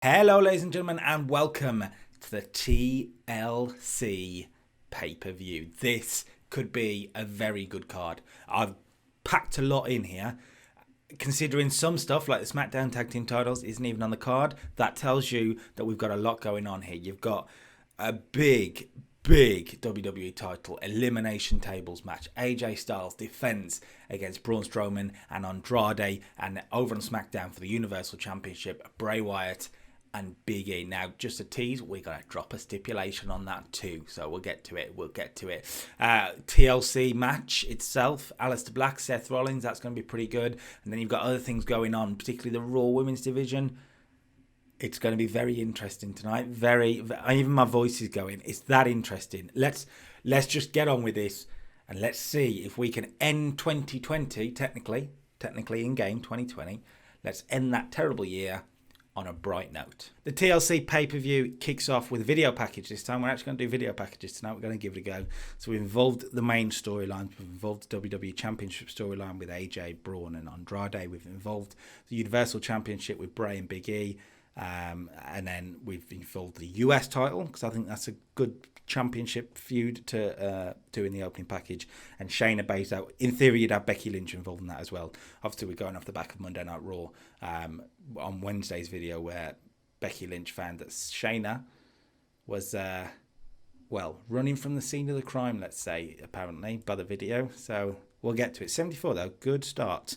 Hello, ladies and gentlemen, and welcome to the TLC pay-per-view. This could be a very good card. I've packed a lot in here. Considering some stuff like the Smackdown tag team titles isn't even on the card, that tells you that we've got a lot going on here. You've got a big WWE title elimination tables match. AJ Styles defends against Braun Strowman and Andrade, and over on SmackDown for the Universal Championship, Bray Wyatt and Big E. Now, just a tease, we're going to drop a stipulation on that too, so we'll get to it. TLC match itself, Aleister Black, Seth Rollins, that's going to be pretty good. And then you've got other things going on, particularly the Raw Women's Division. It's going to be very interesting tonight. Even my voice is going. It's that interesting. Let's just get on with this, and let's see if we can end 2020, technically in game 2020. Let's end that terrible year on a bright note. The TLC pay-per-view kicks off with a video package this time. We're actually going to do video packages tonight. We're going to give it a go. So we've involved the main storylines. We've involved the WWE Championship storyline with AJ, Braun and Andrade. We've involved the Universal Championship with Bray and Big E. And then we've involved the US title, because I think that's a good championship feud to do in the opening package. And Shayna Baszler, in theory, you'd have Becky Lynch involved in that as well. Obviously, we're going off the back of Monday Night Raw on Wednesday's video, where Becky Lynch found that Shayna was, running from the scene of the crime, let's say, apparently, by the video. So we'll get to it. 74, though. Good start.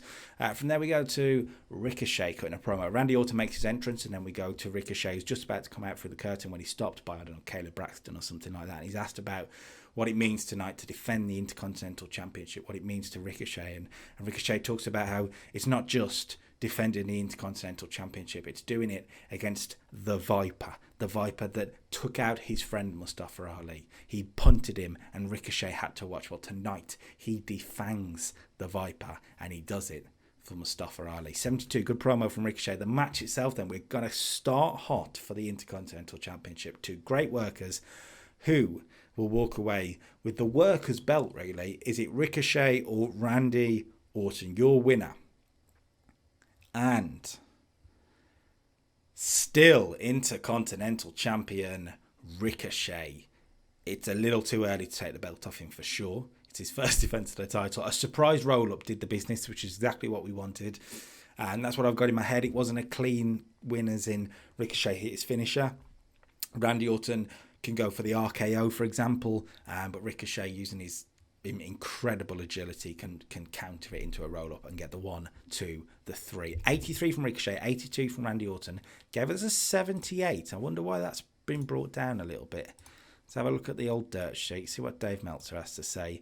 From there, we go to Ricochet cutting a promo. Randy Orton makes his entrance, and then we go to Ricochet, who's just about to come out through the curtain when he's stopped by, I don't know, Caleb Braxton or something like that. And he's asked about what it means tonight to defend the Intercontinental Championship, what it means to Ricochet. And Ricochet talks about how it's not just defending the Intercontinental Championship, it's doing it against the Viper that took out his friend Mustafa Ali. He punted him and Ricochet had to watch. Well, tonight he defangs the Viper, and he does it for Mustafa Ali. 72, good promo from Ricochet. The match itself, then, we're going to start hot for the Intercontinental Championship. Two great workers who will walk away with the workers' belt, really. Is it Ricochet or Randy Orton? Your winner. And still Intercontinental Champion Ricochet. It's a little too early to take the belt off him for sure. It's his first defense of the title. A surprise roll-up did the business, which is exactly what we wanted. And that's what I've got in my head. It wasn't a clean win as in Ricochet hit his finisher. Randy Orton can go for the RKO, for example. But Ricochet, using his incredible agility, can counter it into a roll-up and get the 1, 2, the 3. 83 from Ricochet, 82 from Randy Orton. Gave us a 78. I wonder why that's been brought down a little bit. Let's have a look at the old dirt sheet, see what Dave Meltzer has to say.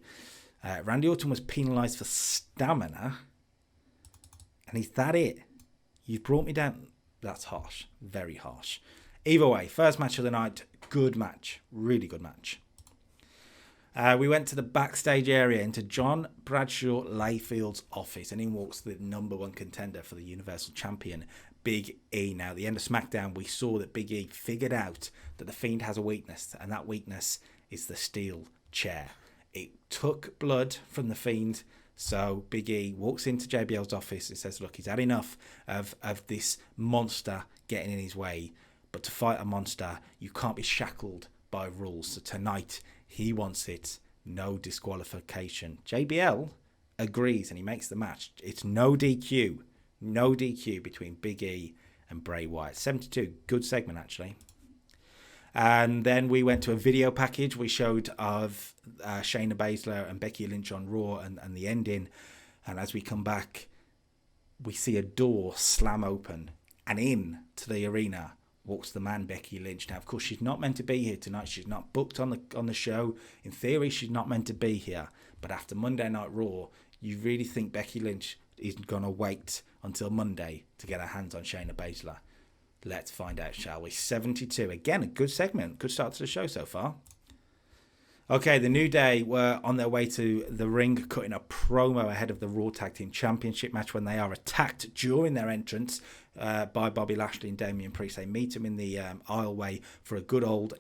Randy Orton was penalised for stamina. And is that it? You've brought me down. That's harsh. Very harsh. Either way, first match of the night. Good match. Really good match. We went to the backstage area, into John Bradshaw Layfield's office, and in walks the number one contender for the Universal Champion, Big E. Now, at the end of SmackDown, we saw that Big E figured out that the Fiend has a weakness, and that weakness is the steel chair. It took blood from the Fiend, so Big E walks into JBL's office and says, look, he's had enough of this monster getting in his way, but to fight a monster, you can't be shackled by rules. So tonight, he wants it, no disqualification. JBL agrees and he makes the match. It's no DQ between Big E and Bray Wyatt. 72, good segment actually. And then we went to a video package. We showed of Shayna Baszler and Becky Lynch on Raw and the ending. And as we come back, we see a door slam open, and in to the arena walks the man Becky Lynch. Now, of course, she's not meant to be here tonight. She's not booked on the show. In theory, she's not meant to be here. But after Monday Night Raw, you really think Becky Lynch is going to wait until Monday to get her hands on Shayna Baszler? Let's find out, shall we? 72. Again, a good segment. Good start to the show so far. Okay, the New Day were on their way to the ring, cutting a promo ahead of the Raw Tag Team Championship match when they are attacked during their entrance by Bobby Lashley and Damian Priest. They meet him in the aisleway for a good old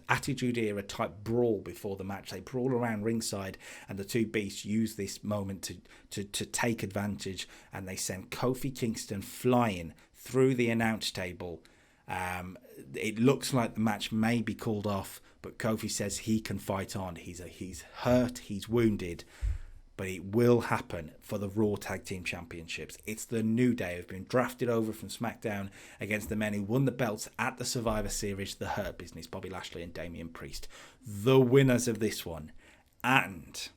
Attitude Era type brawl before the match. They brawl around ringside, and the two beasts use this moment to take advantage, and they send Kofi Kingston flying through the announce table It looks like the match may be called off, but Kofi says he can fight on. He's hurt, he's wounded, but it will happen for the Raw Tag Team Championships. It's the New Day who've been drafted over from Smackdown against the men who won the belts at the Survivor Series, the Hurt Business, Bobby Lashley and Damian Priest. The winners of this one. And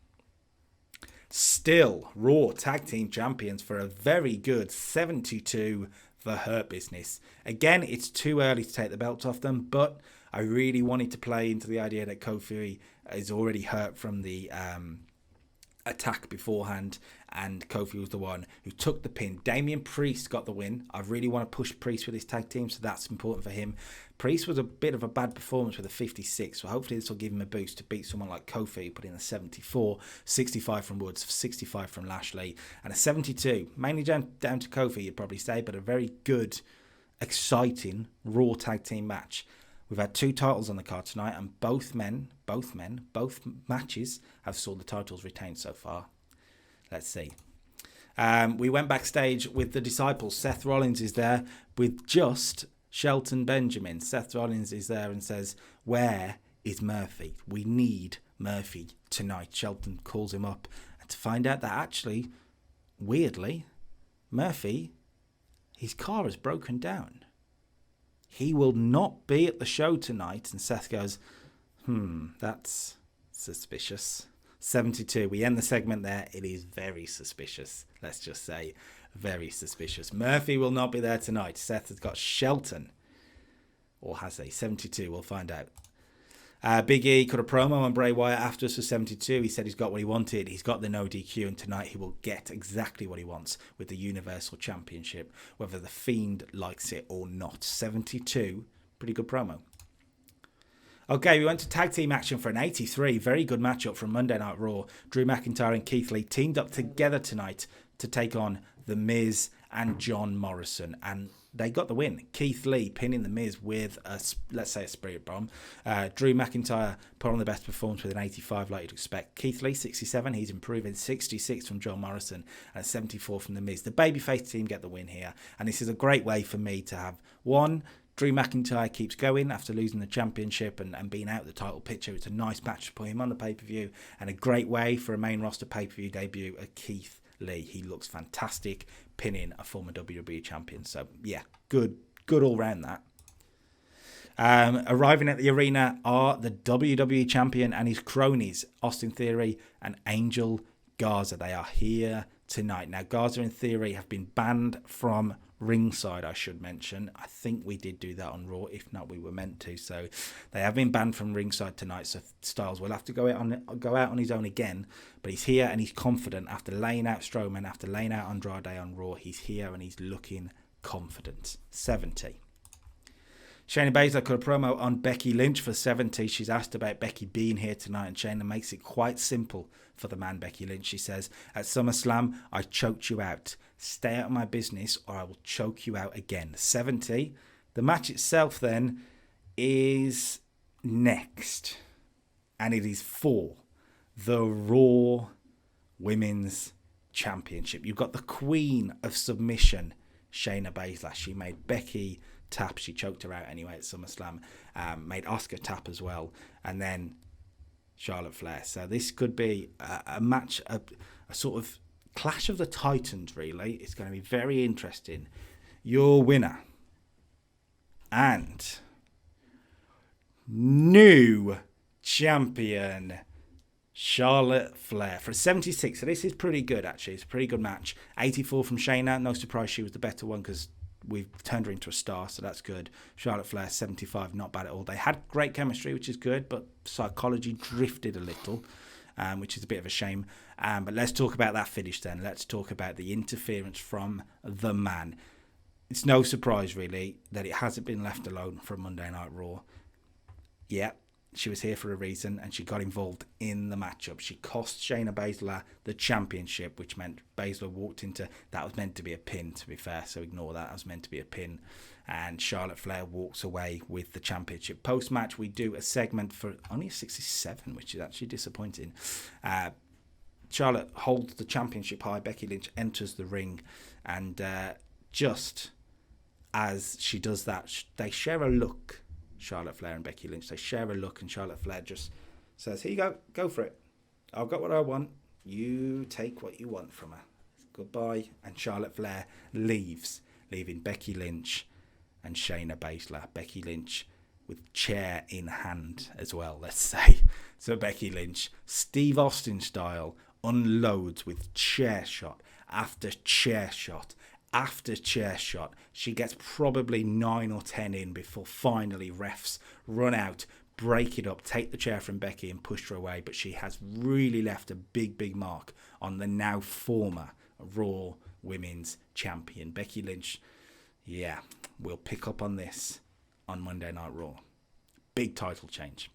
still Raw Tag Team Champions for a very good 72, the Hurt Business. Again, it's too early to take the belt off them, but I really wanted to play into the idea that Kofi is already hurt from the attack beforehand, and Kofi was the one who took the pin. Damian Priest got the win. I really want to push Priest with his tag team, so that's important for him. Priest was a bit of a bad performance with a 56, so hopefully this will give him a boost to beat someone like Kofi, put in a 74, 65 from Woods, 65 from Lashley, and a 72, mainly down to Kofi, you'd probably say, but a very good, exciting Raw tag team match. We've had 2 titles on the card tonight, and both matches have saw the titles retained so far. Let's see. We went backstage with the Disciples. Seth Rollins is there with just Shelton Benjamin. Seth Rollins is there and says, "Where is Murphy? We need Murphy tonight." Shelton calls him up, and to find out that actually, weirdly, Murphy, his car has broken down. He will not be at the show tonight. And Seth goes, that's suspicious. 72. We end the segment there. It is very suspicious. Let's just say very suspicious. Murphy will not be there tonight. Seth has got Shelton. Or has he? 72. We'll find out. Big E cut a promo on Bray Wyatt after us for 72. He said he's got what he wanted. He's got the no DQ, and tonight he will get exactly what he wants with the Universal Championship, whether the Fiend likes it or not. 72, pretty good promo. Okay, we went to tag team action for an 83. Very good matchup from Monday Night Raw. Drew McIntyre and Keith Lee teamed up together tonight to take on The Miz and John Morrison, and they got the win. Keith Lee pinning The Miz with a spirit bomb. Drew McIntyre put on the best performance with an 85 like you'd expect. Keith Lee, 67. He's improving. 66 from John Morrison and 74 from The Miz. The babyface team get the win here. And this is a great way for me to have one. Drew McIntyre keeps going after losing the championship and being out of the title picture. It's a nice match to put him on the pay-per-view. And a great way for a main roster pay-per-view debut of Keith Lee. He looks fantastic pinning a former WWE champion. So, yeah, good all round that. Arriving at the arena are the WWE champion and his cronies, Austin Theory and Angel Garza. They are here tonight. Now, Garza and Theory have been banned from ringside, I should mention. I think we did do that on Raw. If not, we were meant to. So they have been banned from ringside tonight. So Styles will have to go out on his own again. But he's here and he's confident after laying out Strowman, after laying out Andrade on Raw. He's here and he's looking confident. 70. Shayna Baszler cut a promo on Becky Lynch for 70. She's asked about Becky being here tonight, and Shayna makes it quite simple for the man Becky Lynch. She says, "At SummerSlam, I choked you out. Stay out of my business or I will choke you out again." 70. The match itself then is next, and it is for the Raw Women's Championship. You've got the Queen of Submission, Shayna Baszler. She made Becky tap. She choked her out anyway at SummerSlam. Made Asuka tap as well. And then Charlotte Flair. So this could be a match, a sort of clash of the Titans, really. It's going to be very interesting. Your winner and new champion, Charlotte Flair, for 76. So this is pretty good, actually. It's a pretty good match. 84 from Shayna. No surprise she was the better one because we've turned her into a star, so that's good. Charlotte Flair, 75, not bad at all. They had great chemistry, which is good, but psychology drifted a little, which is a bit of a shame. But let's talk about that finish then. Let's talk about the interference from the man. It's no surprise, really, that it hasn't been left alone from Monday Night Raw. Yeah, she was here for a reason, and she got involved in the matchup. She cost Shayna Baszler the championship, which meant Baszler walked into... That was meant to be a pin, to be fair, so ignore that. That was meant to be a pin. And Charlotte Flair walks away with the championship. Post-match, we do a segment for only a 67, which is actually disappointing. Charlotte holds the championship high. Becky Lynch enters the ring and just as she does that, they share a look, Charlotte Flair and Becky Lynch. They share a look, and Charlotte Flair just says, here you go for it. I've got what I want. You take what you want from her. Goodbye. And Charlotte Flair leaves, leaving Becky Lynch and Shayna Baszler. Becky Lynch with chair in hand as well, let's say. So Becky Lynch, Steve Austin style, unloads with chair shot after chair shot after chair shot. She gets probably 9 or 10 in before finally refs run out, break it up, take the chair from Becky and push her away. But she has really left a big mark on the now former Raw Women's Champion. Becky Lynch, yeah, we'll pick up on this on Monday Night Raw. Big title change.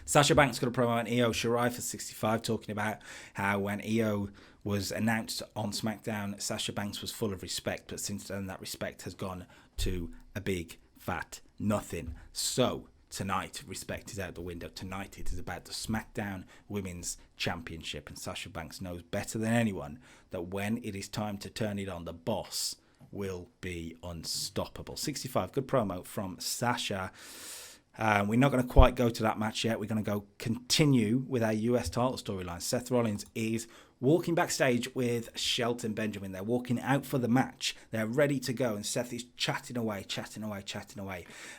Sasha Banks got a promo on Io Shirai for 65, talking about how when Io was announced on Smackdown, Sasha Banks was full of respect, but since then that respect has gone to a big fat nothing. So tonight, respect is out the window. Tonight it is about the Smackdown Women's Championship, and Sasha Banks knows better than anyone that when it is time to turn it on, the boss will be unstoppable. 65, good promo from Sasha. We're not going to quite go to that match yet. We're going to continue with our US title storyline. Seth Rollins is walking backstage with Shelton Benjamin. They're walking out for the match. They're ready to go, and Seth is chatting away.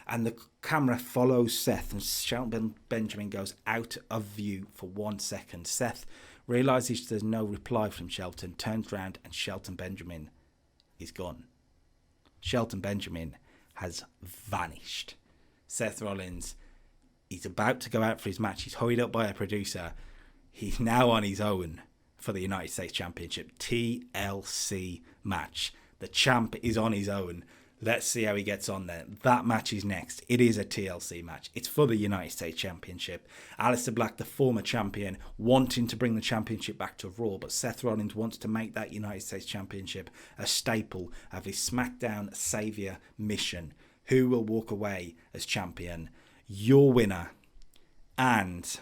And the camera follows Seth, and Shelton Benjamin goes out of view for 1 second. Seth realizes there's no reply from Shelton, turns around, and Shelton Benjamin is gone. Shelton Benjamin has vanished. Seth Rollins, he's about to go out for his match. He's hurried up by a producer. He's now on his own for the United States Championship TLC match. The champ is on his own. Let's see how he gets on there. That match is next. It is a TLC match. It's for the United States Championship. Aleister Black, the former champion, wanting to bring the championship back to Raw, but Seth Rollins wants to make that United States Championship a staple of his SmackDown Savior mission. Who will walk away as champion? Your winner and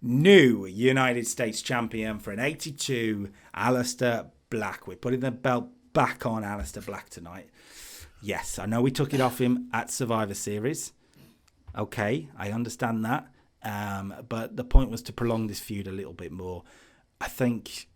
new United States champion for an 82, Aleister Black. We're putting the belt back on Aleister Black tonight. Yes, I know we took it off him at Survivor Series. Okay, I understand that. But the point was to prolong this feud a little bit more. I think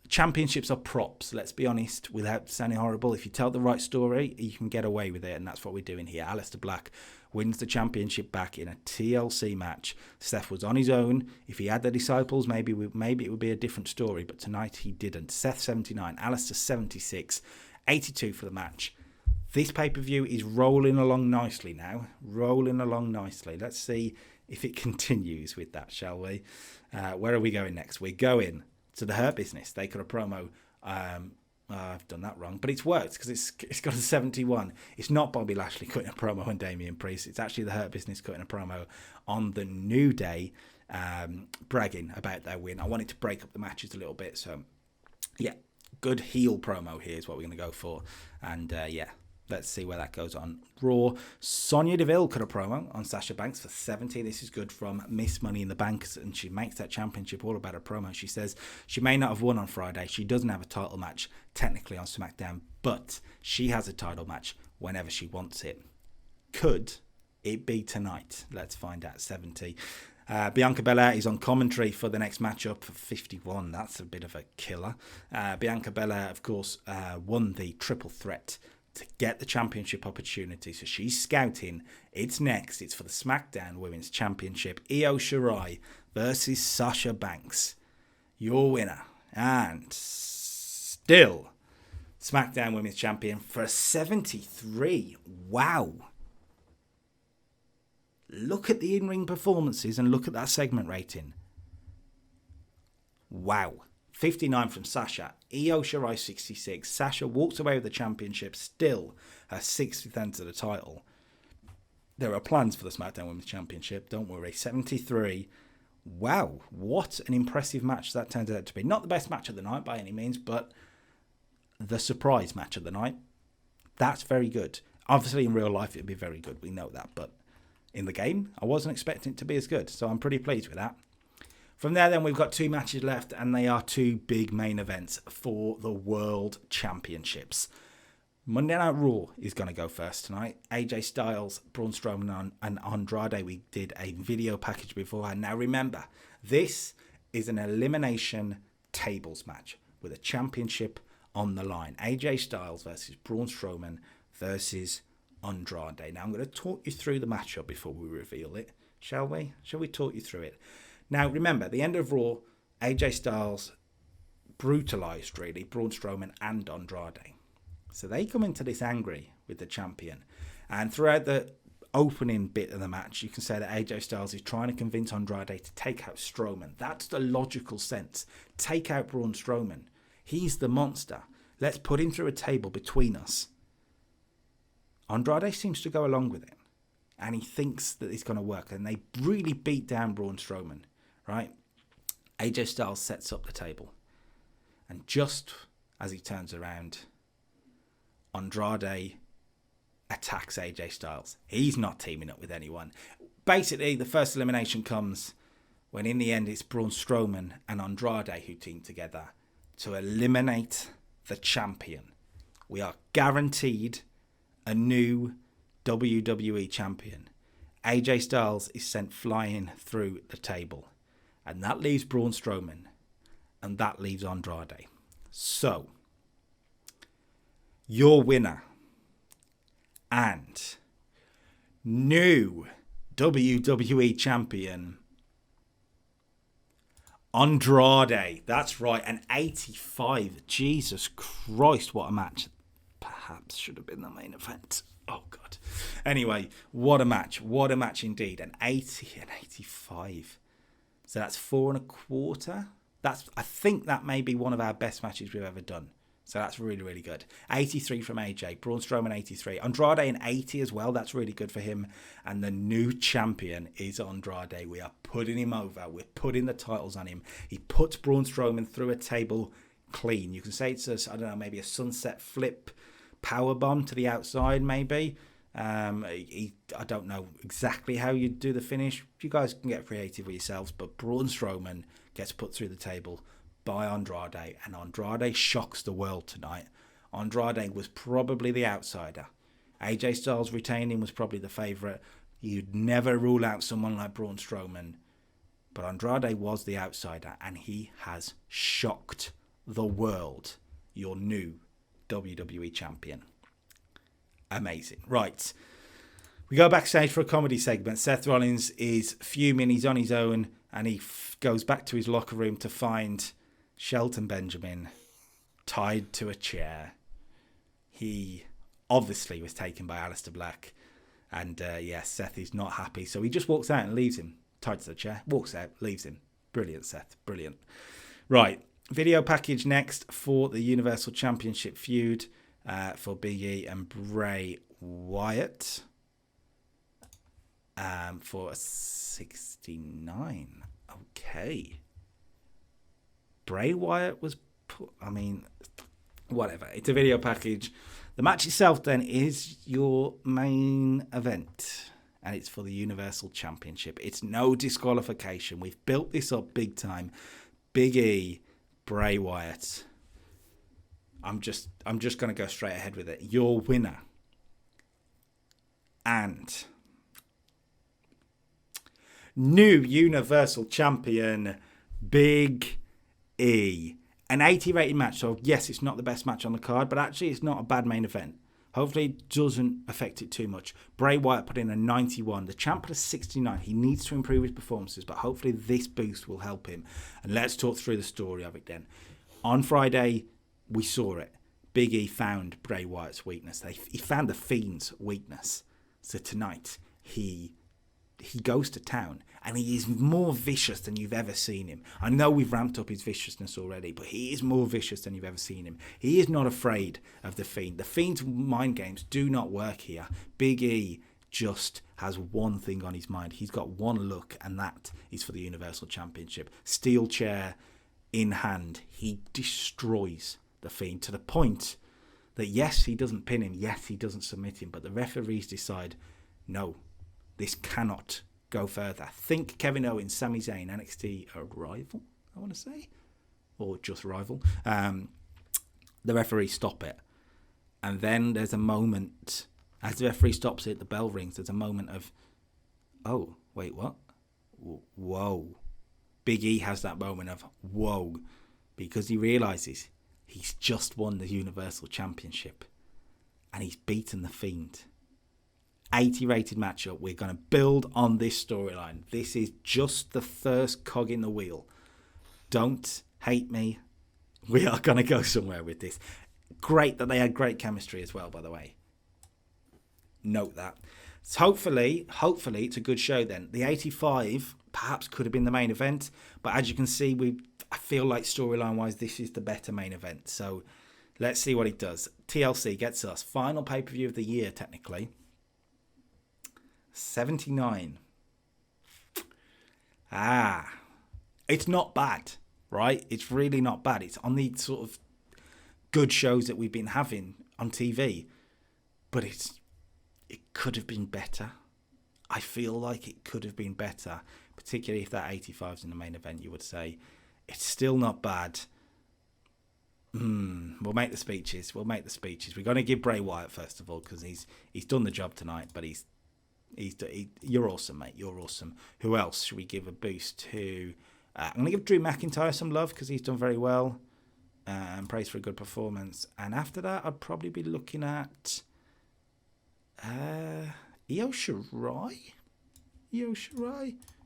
championships are props, let's be honest, without sounding horrible. If you tell the right story, you can get away with it, and that's what we're doing here. Aleister Black wins the championship back in a TLC match. Seth was on his own. If he had the disciples, maybe it would be a different story, but tonight he didn't. Seth 79, Aleister 76, 82 for the match. This pay-per-view is rolling along nicely now. Let's see if it continues with that, shall we? Where are we going next? We're going to the Hurt Business. They cut a promo. I've done that wrong, but it's worked because it's got a 71. It's not Bobby Lashley cutting a promo on Damian Priest. It's actually the Hurt Business cutting a promo on the New Day, bragging about their win. I wanted to break up the matches a little bit, so yeah, good heel promo here is what we're going to go for, and let's see where that goes on Raw. Sonya Deville cut a promo on Sasha Banks for 70. This is good from Miss Money in the Bank, and she makes that championship all about her promo. She says she may not have won on Friday. She doesn't have a title match technically on SmackDown, but she has a title match whenever she wants it. Could it be tonight? Let's find out. 70. Bianca Belair is on commentary for the next matchup for 51. That's a bit of a killer. Bianca Belair, of course, won the triple threat to get the championship opportunity, so she's scouting. It's next. It's for the SmackDown Women's Championship. Io Shirai versus Sasha Banks. Your winner and still SmackDown Women's Champion for a 73. Wow. Look at the in-ring performances and look at that segment rating. Wow. 59 from Sasha. Io Shirai 66. Sasha walks away with the championship, still her 6th defense of the title. There are plans for the SmackDown Women's Championship, don't worry. 73. Wow, what an impressive match that turned out to be. Not the best match of the night by any means, but the surprise match of the night. That's very good. Obviously in real life it'd be very good, we know that, but in the game I wasn't expecting it to be as good, so I'm pretty pleased with that. From there, then, we've got 2 matches left, and they are 2 big main events for the World Championships. Monday Night Raw is going to go first tonight. AJ Styles, Braun Strowman, and Andrade. We did a video package beforehand. Now, remember, this is an elimination tables match with a championship on the line. AJ Styles versus Braun Strowman versus Andrade. Now, I'm going to talk you through the matchup before we reveal it. Shall we? Shall we talk you through it? Now, remember, at the end of Raw, AJ Styles brutalised, really, Braun Strowman and Andrade. So they come into this angry with the champion. And throughout the opening bit of the match, you can say that AJ Styles is trying to convince Andrade to take out Strowman. That's the logical sense. Take out Braun Strowman. He's the monster. Let's put him through a table between us. Andrade seems to go along with it. And he thinks that it's going to work. And they really beat down Braun Strowman. Right? AJ Styles sets up the table. And just as he turns around, Andrade attacks AJ Styles. He's not teaming up with anyone. Basically, the first elimination comes when in the end it's Braun Strowman and Andrade who team together to eliminate the champion. We are guaranteed a new WWE champion. AJ Styles is sent flying through the table. And that leaves Braun Strowman. And that leaves Andrade. So, your winner and new WWE champion, Andrade. That's right, an 85. Jesus Christ, what a match. Perhaps should have been the main event. Oh, God. Anyway, what a match. What a match indeed. An 80 and 85. So that's 4.25. I think that may be one of our best matches we've ever done. So that's really, really good. 83 from AJ. Braun Strowman, 83. Andrade, an 80 as well. That's really good for him. And the new champion is Andrade. We are putting him over. We're putting the titles on him. He puts Braun Strowman through a table clean. You can say it's I don't know, maybe a sunset flip powerbomb to the outside, maybe. I don't know exactly how you do the finish. You guys can get creative with yourselves. But Braun Strowman gets put through the table by Andrade, and Andrade shocks the world tonight. Andrade was probably the outsider. AJ Styles retaining was probably the favourite. You'd never rule out someone like Braun Strowman, but Andrade was the outsider, and he has shocked the world. Your new WWE champion. Amazing. Right. We go backstage for a comedy segment. Seth Rollins is fuming. He's on his own, and he goes back to his locker room to find Shelton Benjamin tied to a chair. He obviously was taken by Aleister Black. And Seth is not happy. So he just walks out and leaves him tied to the chair. Walks out, leaves him. Brilliant, Seth. Brilliant. Right. Video package next for the Universal Championship feud for Big E and Bray Wyatt. For a 69. Okay. Bray Wyatt was whatever. It's a video package. The match itself then is your main event. And it's for the Universal Championship. It's no disqualification. We've built this up big time. Big E, Bray Wyatt. I'm just going to go straight ahead with it. Your winner. And new Universal Champion, Big E. An 80 rated match. So, yes, it's not the best match on the card, but actually it's not a bad main event. Hopefully it doesn't affect it too much. Bray Wyatt put in a 91. The champ put a 69. He needs to improve his performances, but hopefully this boost will help him. And let's talk through the story of it then. On Friday, we saw it. Big E found Bray Wyatt's weakness. He found the Fiend's weakness. So tonight, he goes to town, and he is more vicious than you've ever seen him. I know we've ramped up his viciousness already, but he is more vicious than you've ever seen him. He is not afraid of the Fiend. The Fiend's mind games do not work here. Big E just has one thing on his mind. He's got one look, and that is for the Universal Championship. Steel chair in hand, he destroys the Fiend to the point that, yes, he doesn't pin him, yes, he doesn't submit him, but the referees decide, no, this cannot go further. Think Kevin Owens, Sami Zayn, NXT Arrival, I want to say, or just Rival. The referee stop it. And then there's a moment, as the referee stops it, the bell rings, there's a moment of, oh, wait, what? Whoa. Big E has that moment of, whoa, because he realises he's just won the Universal Championship and he's beaten The Fiend. 80 rated matchup. We're going to build on this storyline. This is just the first cog in the wheel. Don't hate me. We are going to go somewhere with this. Great that they had great chemistry as well, by the way. Note that. So hopefully it's a good show then. The 85 perhaps could have been the main event, but as you can see, I feel like storyline-wise, this is the better main event. So let's see what it does. TLC gets us final pay-per-view of the year, technically. 79. It's not bad, right? It's really not bad. It's on the sort of good shows that we've been having on TV, but it could have been better. I feel like it could have been better, particularly if that 85's in the main event, you would say. It's still not bad. We'll make the speeches. We're going to give Bray Wyatt, first of all, because he's done the job tonight, but you're awesome, mate. You're awesome. Who else should we give a boost to? I'm going to give Drew McIntyre some love because he's done very well. And praise for a good performance. And after that, I'd probably be looking at Io Shirai.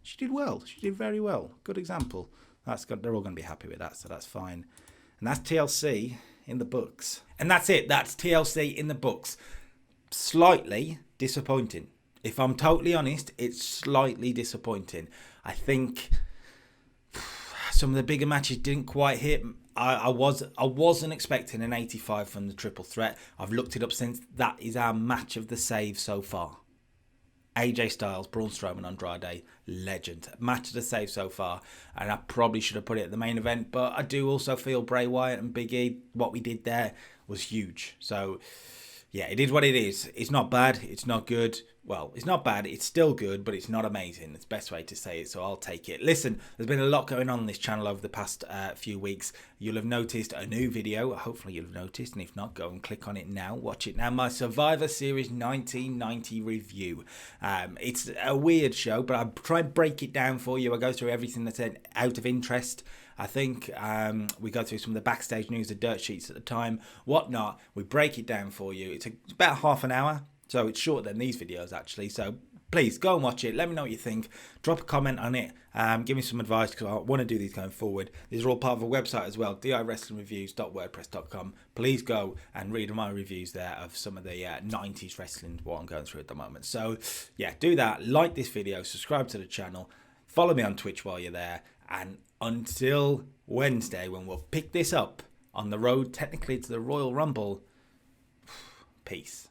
She did well. She did very well. Good example. They're all going to be happy with that, so that's fine. And that's TLC in the books. And that's it. That's TLC in the books. Slightly disappointing. If I'm totally honest, it's slightly disappointing. I think some of the bigger matches didn't quite hit. I wasn't expecting an 85 from the triple threat. I've looked it up since. That is our match of the save so far. AJ Styles, Braun Strowman, Andrade, legend. Match of the save so far. And I probably should have put it at the main event. But I do also feel Bray Wyatt and Big E, what we did there was huge. So yeah, it is what it is. It's not bad. It's not good. Well, it's not bad. It's still good, but it's not amazing. It's the best way to say it, so I'll take it. Listen, there's been a lot going on this channel over the past few weeks. You'll have noticed a new video. Hopefully you'll have noticed, and if not, go and click on it now. Watch it now. My Survivor Series 1990 review. It's a weird show, but I'll try and break it down for you. I go through everything that's out of interest. I think we go through some of the backstage news, the dirt sheets at the time, whatnot. We break it down for you. It's about half an hour. So it's shorter than these videos, actually. So please go and watch it. Let me know what you think. Drop a comment on it. Give me some advice because I want to do these going forward. These are all part of a website as well, diwrestlingreviews.wordpress.com. Please go and read my reviews there of some of the 90s wrestling, what I'm going through at the moment. So yeah, do that. Like this video. Subscribe to the channel. Follow me on Twitch while you're there. And until Wednesday, when we'll pick this up on the road, technically, to the Royal Rumble, peace.